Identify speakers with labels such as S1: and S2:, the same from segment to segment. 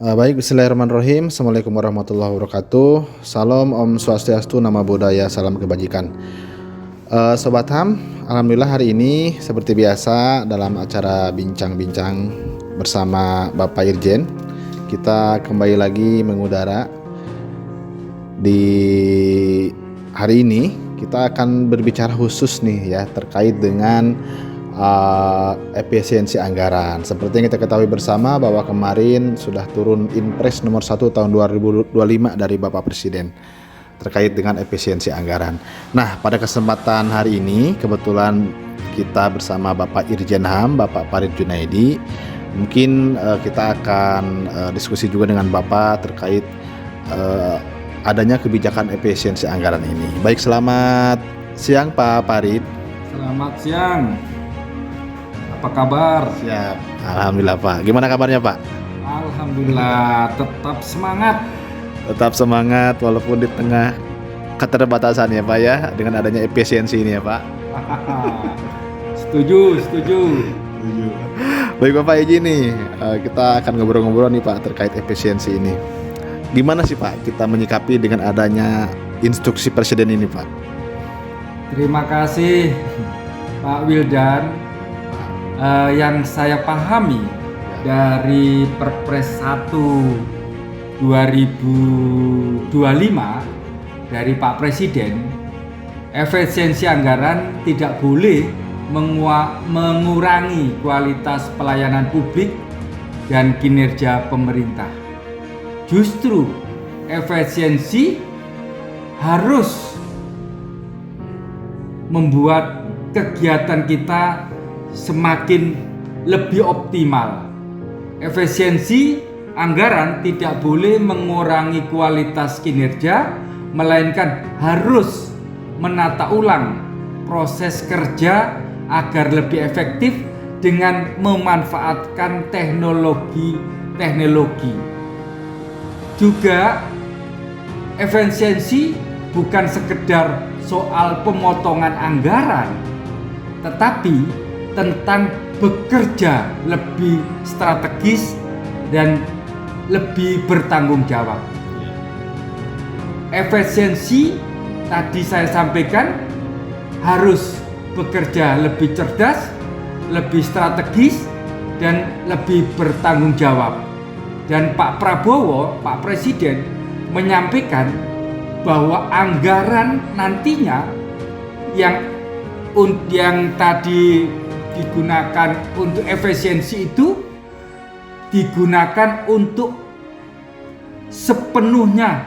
S1: Baik, bismillahirrahmanirrahim. Assalamualaikum warahmatullahi wabarakatuh. Salam, Om Swastiastu, Nama Budaya, Salam Kebajikan. Sobat HAM, alhamdulillah hari ini seperti biasa dalam acara bincang-bincang bersama Bapak Irjen, kita kembali lagi mengudara. Di hari ini kita akan berbicara khusus nih ya terkait dengan efisiensi anggaran. Seperti yang kita ketahui bersama bahwa kemarin sudah turun Inpres nomor 1 tahun 2025 dari Bapak Presiden terkait dengan efisiensi anggaran. Nah, pada kesempatan hari ini kebetulan kita bersama Bapak Irjen HAM, Bapak Farid Junaidi. Mungkin kita akan diskusi juga dengan Bapak terkait adanya kebijakan efisiensi anggaran ini. Baik, selamat siang Pak Farid.
S2: Selamat siang. Apa kabar?
S1: Siap. Alhamdulillah Pak. Gimana kabarnya Pak?
S2: Alhamdulillah, tetap semangat.
S1: Tetap semangat walaupun di tengah keterbatasan ya Pak ya, dengan adanya efisiensi ini ya Pak.
S2: Setuju.
S1: Baik Bapak Iji nih, kita akan ngobrol-ngobrol nih Pak terkait efisiensi ini. Gimana sih Pak kita menyikapi dengan adanya instruksi Presiden ini Pak?
S2: Terima kasih Pak Wildan. Yang saya pahami dari Perpres 1 2025 dari Pak Presiden, efisiensi anggaran tidak boleh mengurangi kualitas pelayanan publik dan kinerja pemerintah. Justru efisiensi harus membuat kegiatan kita semakin lebih optimal. Efisiensi anggaran tidak boleh mengurangi kualitas kinerja, melainkan harus menata ulang proses kerja agar lebih efektif dengan memanfaatkan teknologi. Juga efisiensi bukan sekedar soal pemotongan anggaran, tetapi tentang bekerja lebih strategis dan lebih bertanggung jawab. Efisiensi tadi saya sampaikan harus bekerja lebih cerdas, lebih strategis, dan lebih bertanggung jawab. Dan Pak Prabowo, Pak Presiden menyampaikan bahwa anggaran nantinya yang tadi digunakan untuk efisiensi itu digunakan untuk sepenuhnya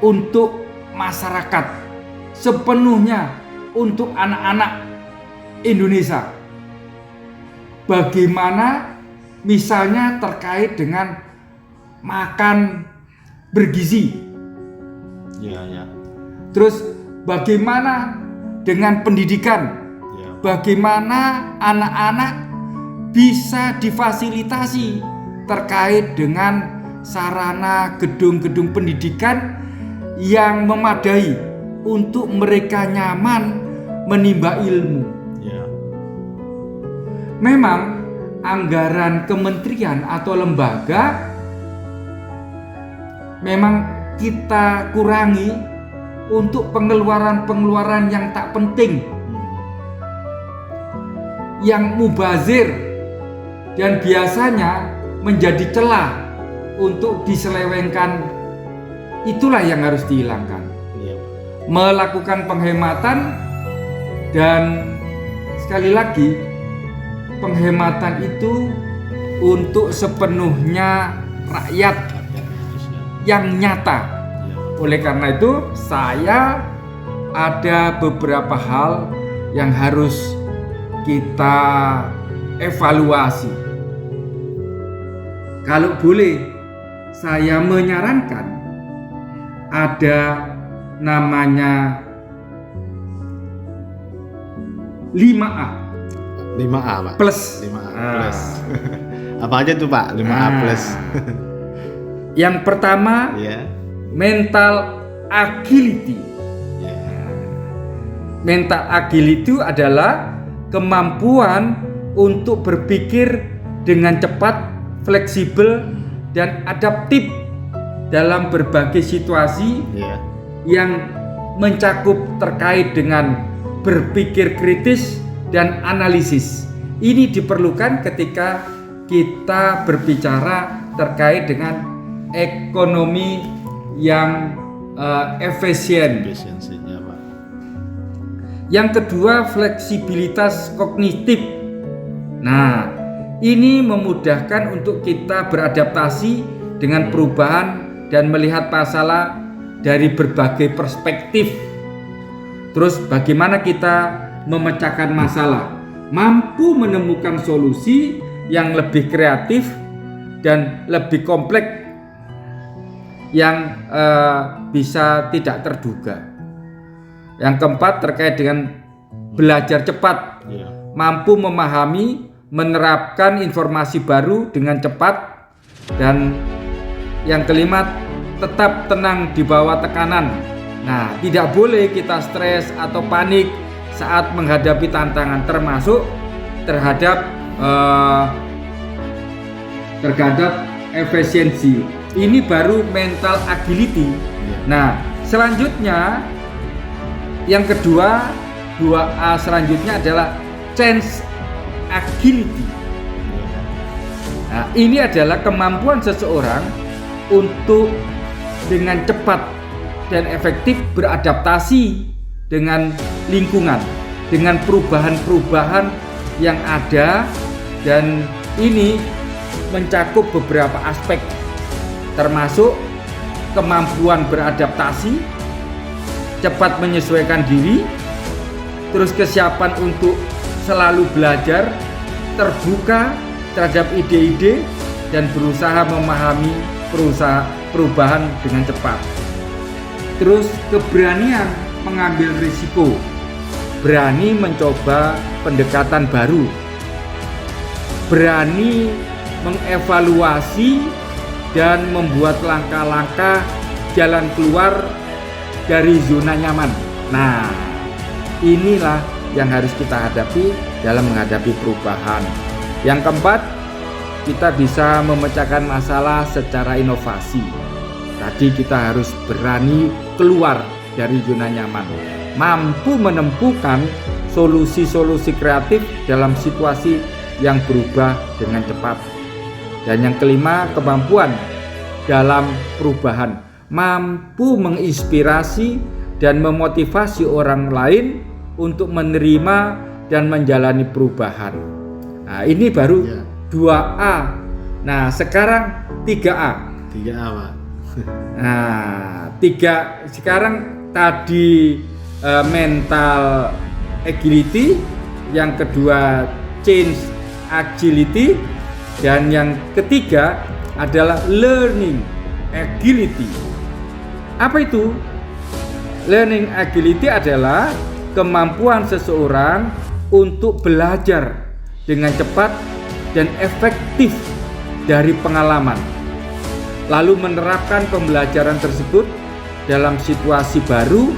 S2: untuk masyarakat, sepenuhnya untuk anak-anak Indonesia. Bagaimana misalnya terkait dengan makan bergizi.
S1: Ya.
S2: Terus bagaimana dengan pendidikan? Bagaimana anak-anak bisa difasilitasi terkait dengan sarana gedung-gedung pendidikan yang memadai untuk mereka nyaman menimba ilmu. Memang anggaran kementerian atau lembaga memang kita kurangi untuk pengeluaran-pengeluaran yang tak penting, yang mubazir dan biasanya menjadi celah untuk diselewengkan. Itulah yang harus dihilangkan. Melakukan penghematan, dan sekali lagi penghematan itu untuk sepenuhnya rakyat yang nyata. Oleh karena itu saya ada beberapa hal yang harus kita evaluasi. Kalau boleh saya menyarankan, ada namanya 5A.
S1: 5A Pak.
S2: Plus.
S1: 5A plus. Apa aja tuh Pak 5A plus?
S2: Yang pertama, mental agility. Mental agility itu adalah kemampuan untuk berpikir dengan cepat, fleksibel, dan adaptif dalam berbagai situasi
S1: Iya.
S2: yang mencakup terkait dengan berpikir kritis dan analisis. Ini diperlukan ketika kita berbicara terkait dengan ekonomi yang efisien.
S1: Efisiensinya, Pak.
S2: Yang kedua, fleksibilitas kognitif. Nah, ini memudahkan untuk kita beradaptasi dengan perubahan dan melihat masalah dari berbagai perspektif. Terus bagaimana kita memecahkan masalah, mampu menemukan solusi yang lebih kreatif dan lebih kompleks yang bisa tidak terduga. Yang keempat terkait dengan belajar cepat,
S1: Iya.
S2: mampu memahami, menerapkan informasi baru dengan cepat. Dan yang kelima, tetap tenang di bawah tekanan. Nah, tidak boleh kita stres atau panik saat menghadapi tantangan, termasuk terhadap efisiensi. Ini baru mental agility. Nah, selanjutnya yang kedua, 2A selanjutnya adalah change agility. Nah, ini adalah kemampuan seseorang untuk dengan cepat dan efektif beradaptasi dengan lingkungan, dengan perubahan-perubahan yang ada, dan ini mencakup beberapa aspek, termasuk kemampuan beradaptasi, cepat menyesuaikan diri, terus kesiapan untuk selalu belajar, terbuka terhadap ide-ide, dan berusaha memahami perubahan dengan cepat. Terus keberanian mengambil risiko, berani mencoba pendekatan baru, berani mengevaluasi dan membuat langkah-langkah jalan keluar dari zona nyaman. Nah, inilah yang harus kita hadapi dalam menghadapi perubahan. Yang keempat, kita bisa memecahkan masalah secara inovasi. Tadi kita harus berani keluar dari zona nyaman, mampu menemukan solusi-solusi kreatif dalam situasi yang berubah dengan cepat. Dan yang kelima, kemampuan dalam perubahan, mampu menginspirasi dan memotivasi orang lain untuk menerima dan menjalani perubahan. Nah, ini baru 2A. Nah, sekarang 3A.
S1: 3A, Pak.
S2: Nah, sekarang tadi mental agility, yang kedua change agility, dan yang ketiga adalah learning agility. Apa itu? Learning agility adalah kemampuan seseorang untuk belajar dengan cepat dan efektif dari pengalaman, lalu menerapkan pembelajaran tersebut dalam situasi baru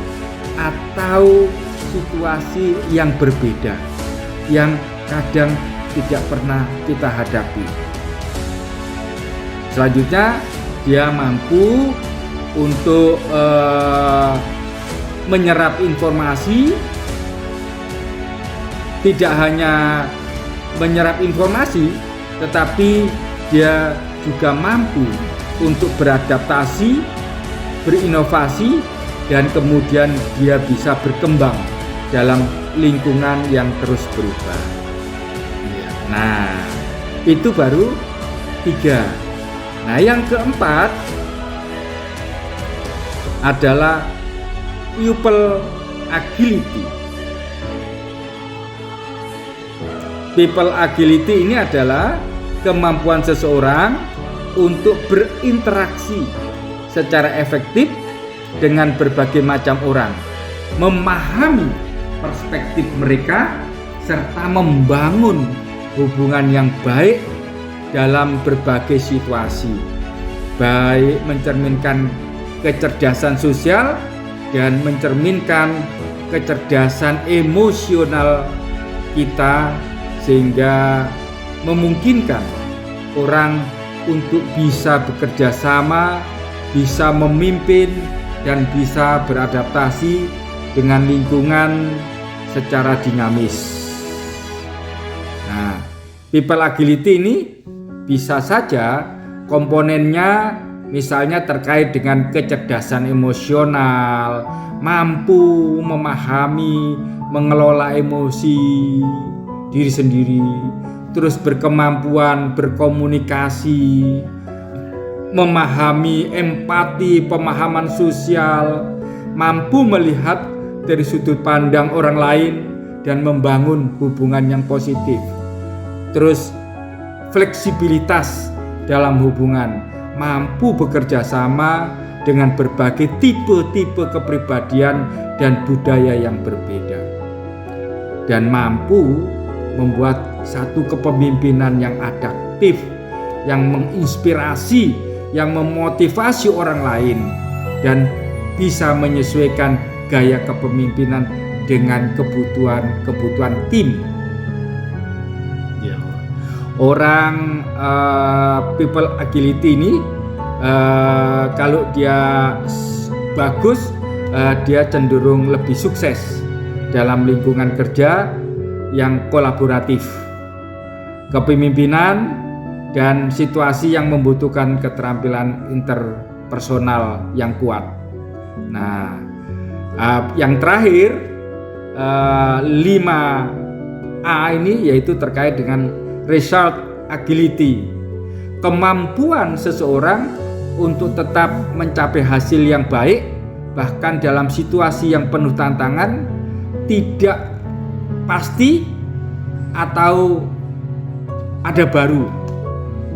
S2: atau situasi yang berbeda yang kadang tidak pernah kita hadapi. Selanjutnya, dia mampu untuk menyerap informasi, tidak hanya menyerap informasi, tetapi dia juga mampu untuk beradaptasi, berinovasi, dan kemudian dia bisa berkembang dalam lingkungan yang terus berubah. Nah, itu baru 3. Nah, yang keempat adalah people agility. People agility ini adalah kemampuan seseorang untuk berinteraksi secara efektif dengan berbagai macam orang, memahami perspektif mereka, serta membangun hubungan yang baik dalam berbagai situasi, baik mencerminkan kecerdasan sosial dan mencerminkan kecerdasan emosional kita, sehingga memungkinkan orang untuk bisa bekerja sama, bisa memimpin, dan bisa beradaptasi dengan lingkungan secara dinamis. Nah, people agility ini bisa saja komponennya misalnya terkait dengan kecerdasan emosional, mampu memahami, mengelola emosi diri sendiri, terus berkemampuan berkomunikasi, memahami empati, pemahaman sosial, mampu melihat dari sudut pandang orang lain dan membangun hubungan yang positif. Terus fleksibilitas dalam hubungan, mampu bekerja sama dengan berbagai tipe-tipe kepribadian dan budaya yang berbeda, dan mampu membuat satu kepemimpinan yang adaptif, yang menginspirasi, yang memotivasi orang lain, dan bisa menyesuaikan gaya kepemimpinan dengan kebutuhan tim. Orang people agility ini kalau dia bagus, dia cenderung lebih sukses dalam lingkungan kerja yang kolaboratif, kepemimpinan, dan situasi yang membutuhkan keterampilan interpersonal yang kuat. Nah, yang terakhir 5A ini yaitu terkait dengan result agility, kemampuan seseorang untuk tetap mencapai hasil yang baik bahkan dalam situasi yang penuh tantangan, tidak pasti atau ada baru.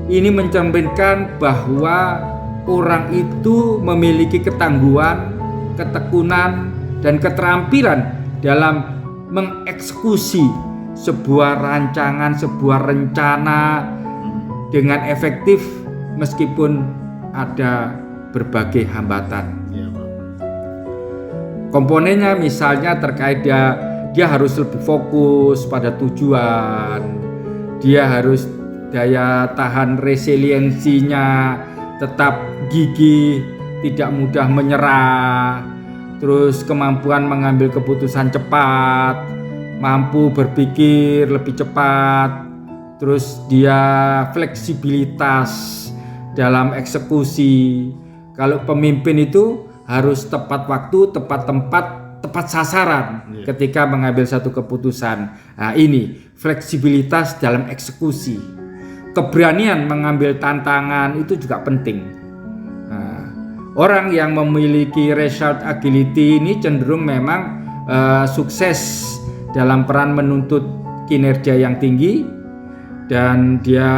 S2: Ini mencerminkan bahwa orang itu memiliki ketangguhan, ketekunan, dan keterampilan dalam mengeksekusi sebuah rancangan, sebuah rencana dengan efektif meskipun ada berbagai hambatan. Komponennya misalnya terkait dia harus lebih fokus pada tujuan, dia harus daya tahan resiliensinya tetap gigih, tidak mudah menyerah, terus kemampuan mengambil keputusan cepat, mampu berpikir lebih cepat, terus dia fleksibilitas dalam eksekusi. Kalau pemimpin itu harus tepat waktu, tepat tempat, tepat sasaran ketika mengambil satu keputusan. Nah, ini fleksibilitas dalam eksekusi. Keberanian mengambil tantangan itu juga penting. Nah, orang yang memiliki result agility ini cenderung memang sukses dalam peran menuntut kinerja yang tinggi, dan dia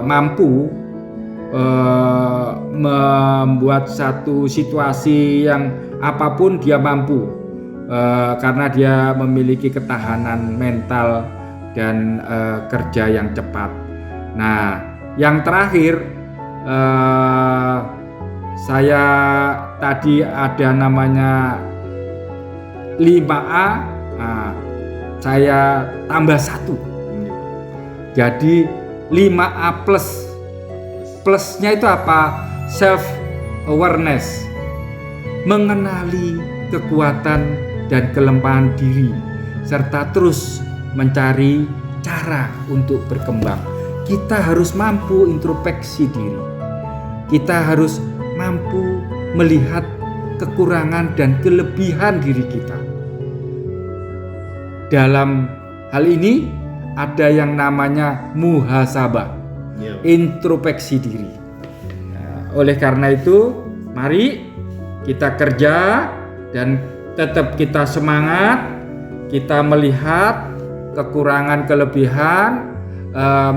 S2: mampu membuat satu situasi yang apapun dia mampu, karena dia memiliki ketahanan mental dan kerja yang cepat. Nah, yang terakhir saya tadi ada namanya 5A, saya tambah 1 jadi 5A plus. Plusnya itu apa? Self awareness, mengenali kekuatan dan kelemahan diri, serta terus mencari cara untuk berkembang. Kita harus mampu introspeksi diri, kita harus mampu melihat kekurangan dan kelebihan diri kita. Dalam hal ini ada yang namanya muhasabah, introspeksi diri. Oleh karena itu, mari kita kerja dan tetap kita semangat, kita melihat kekurangan kelebihan,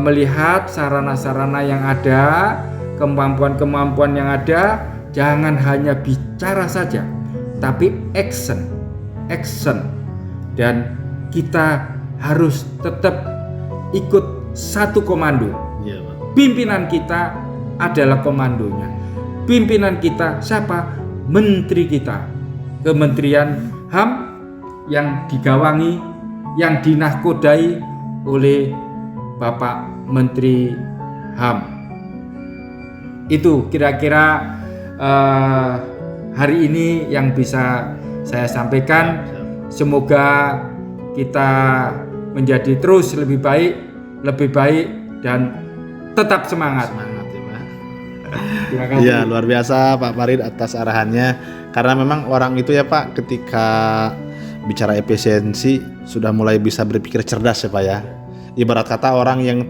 S2: melihat sarana-sarana yang ada, kemampuan-kemampuan yang ada. Jangan hanya bicara saja, tapi action, dan kita harus tetap ikut satu komando. Pimpinan kita adalah komandonya. Pimpinan kita siapa? Menteri kita, Kementerian HAM yang digawangi, yang dinahkodai oleh Bapak Menteri HAM. Itu kira-kira hari ini yang bisa saya sampaikan. Semoga kita menjadi terus lebih baik dan tetap semangat. Terima kasih.
S1: Iya, luar biasa Pak Farid atas arahannya. Karena memang orang itu ya Pak, ketika bicara efisiensi sudah mulai bisa berpikir cerdas ya Pak ya. Ibarat kata orang yang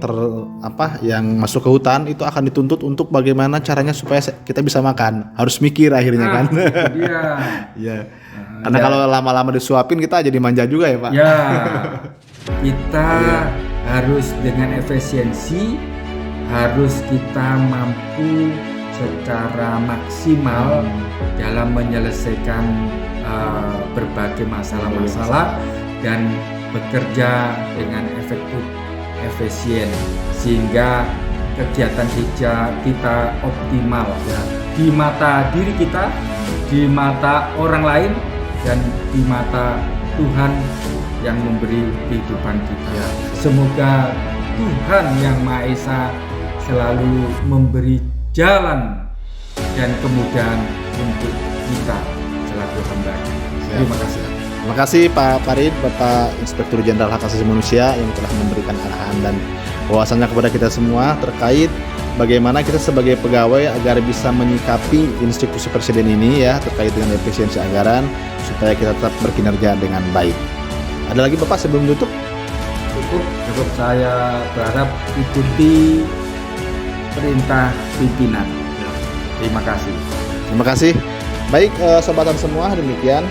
S1: yang masuk ke hutan itu akan dituntut untuk bagaimana caranya supaya kita bisa makan. Harus mikir akhirnya kan.
S2: Itu dia.
S1: Iya. Karena kalau lama-lama disuapin kita jadi manja juga ya Pak.
S2: Ya. Kita harus dengan efisiensi, harus kita mampu secara maksimal dalam menyelesaikan berbagai masalah-masalah dan bekerja dengan efisien sehingga kegiatan kita optimal ya, di mata diri kita, di mata orang lain, dan di mata Tuhan yang memberi kehidupan kita. Semoga Tuhan yang Maha Esa selalu memberi jalan dan kemudahan untuk kita selaku hamba-Nya. Terima kasih.
S1: Terima kasih Pak Farid, Bapak Inspektur Jenderal Hak Asasi Manusia yang telah memberikan arahan dan wawasannya kepada kita semua terkait bagaimana kita sebagai pegawai agar bisa menyikapi institusi presiden ini ya terkait dengan efisiensi anggaran supaya kita tetap berkinerja dengan baik. Ada lagi Bapak sebelum tutup?
S2: Cukup saya berharap ikuti perintah pimpinan. Terima kasih.
S1: Terima kasih. Baik sobatan semua, demikian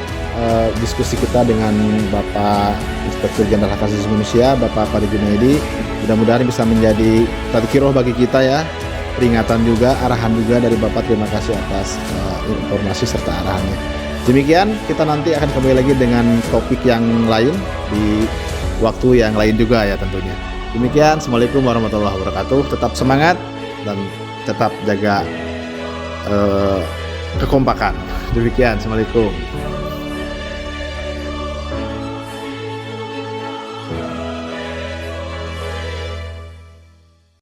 S1: diskusi kita dengan Bapak Inspektur Jenderal Hak Asasi Manusia, Bapak Farid Junaidi. Mudah-mudahan bisa menjadi tadkiroh bagi kita ya, peringatan juga, arahan juga dari Bapak. Terima kasih atas informasi serta arahannya. Demikian, kita nanti akan kembali lagi dengan topik yang lain di waktu yang lain juga ya tentunya. Demikian, Assalamualaikum warahmatullahi wabarakatuh. Tetap semangat dan tetap jaga kekompakan. Demikian, Assalamualaikum.